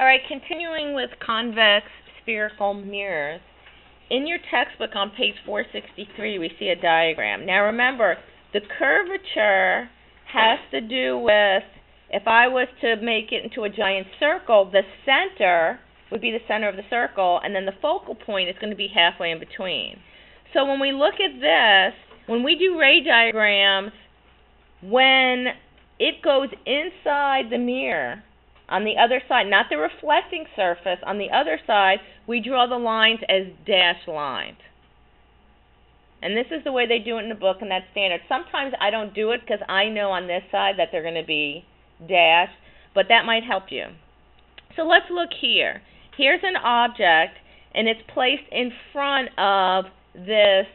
All right, continuing with convex spherical mirrors. In your textbook on page 463, we see a diagram. Now remember, the curvature has to do with, if I was to make it into a giant circle, the center would be the center of the circle, and then the focal point is going to be halfway in between. So when we look at this, when we do ray diagrams, when it goes inside the mirror, on the other side, not the reflecting surface, on the other side, we draw the lines as dashed lines. And this is the way they do it in the book, and that's standard. Sometimes I don't do it because I know on this side that they're going to be dashed, but that might help you. So let's look here. Here's an object, and it's placed in front of this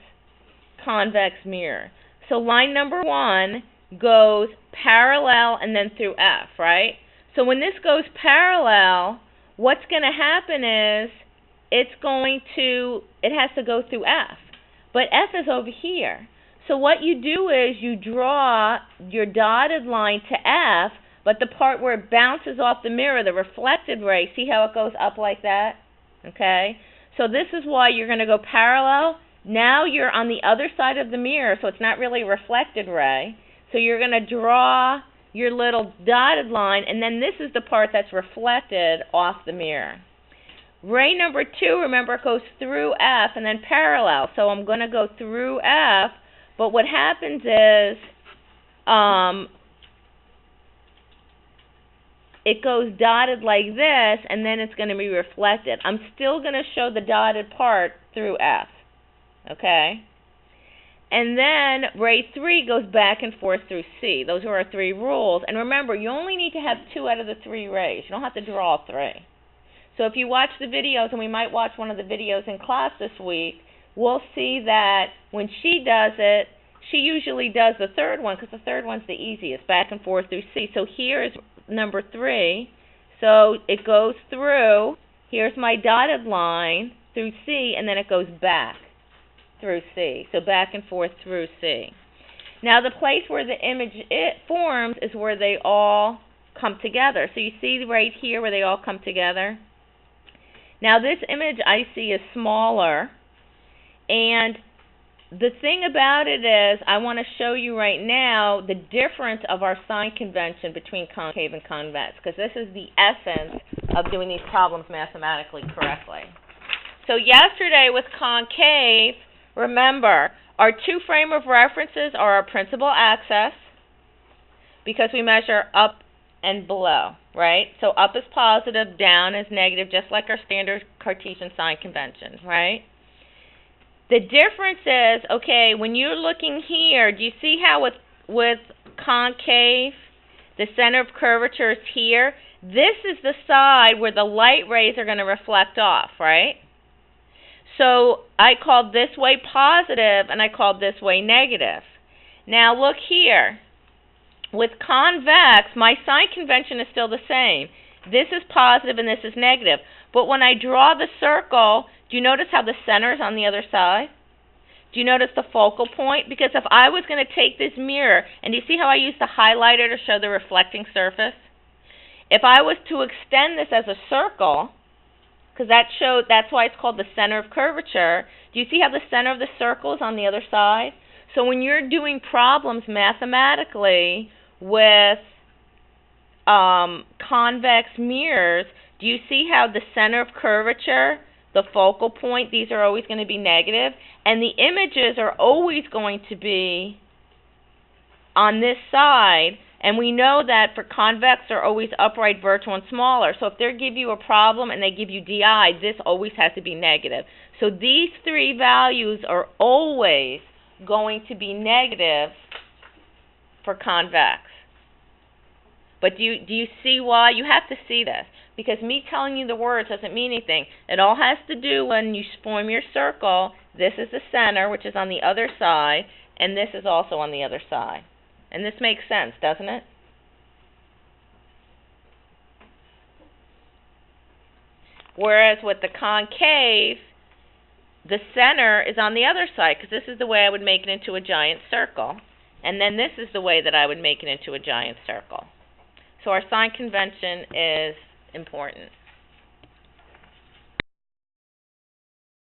convex mirror. So line number 1 goes parallel and then through F, right? So when this goes parallel, what's going to happen is it has to go through F. But F is over here. So what you do is you draw your dotted line to F, but the part where it bounces off the mirror, the reflected ray, see how it goes up like that? Okay? So this is why you're going to go parallel. Now you're on the other side of the mirror, so it's not really a reflected ray. So you're going to draw your little dotted line, and then this is the part that's reflected off the mirror. Ray number 2, remember, it goes through F and then parallel. So I'm going to go through F, but what happens is it goes dotted like this, and then it's going to be reflected. I'm still going to show the dotted part through F, okay? And then ray 3 goes back and forth through C. Those are our 3 rules. And remember, you only need to have 2 out of the 3 rays. You don't have to draw all 3. So if you watch the videos, and we might watch one of the videos in class this week, we'll see that when she does it, she usually does the 3rd one, because the 3rd one's the easiest, back and forth through C. So here is number 3. So it goes through, here's my dotted line, through C, and then it goes back through C. So back and forth through C. Now the place where the image forms is where they all come together. So you see right here where they all come together? Now this image I see is smaller, and the thing about it is I want to show you right now the difference of our sign convention between concave and convex, because this is the essence of doing these problems mathematically correctly. So yesterday with concave, remember, our 2 frame of references are our principal axis, because we measure up and below, right? So up is positive, down is negative, just like our standard Cartesian sign convention, right? The difference is, okay, when you're looking here, do you see how with concave, the center of curvature is here? This is the side where the light rays are going to reflect off, right? So I called this way positive, and I called this way negative. Now look here. With convex, my sign convention is still the same. This is positive and this is negative. But when I draw the circle, do you notice how the center is on the other side? Do you notice the focal point? Because if I was going to take this mirror, and do you see how I used the highlighter to show the reflecting surface? If I was to extend this as a circle, because that's why it's called the center of curvature. Do you see how the center of the circle is on the other side? So when you're doing problems mathematically with convex mirrors, do you see how the center of curvature, the focal point, these are always going to be negative, and the images are always going to be on this side? And we know that for convex, they're always upright, virtual, and smaller. So if they give you a problem and they give you DI, this always has to be negative. So these 3 values are always going to be negative for convex. But do you see why? You have to see this, because me telling you the words doesn't mean anything. It all has to do when you form your circle. This is the center, which is on the other side, and this is also on the other side. And this makes sense, doesn't it? Whereas with the concave, the center is on the other side, because this is the way I would make it into a giant circle. And then this is the way that I would make it into a giant circle. So our sign convention is important.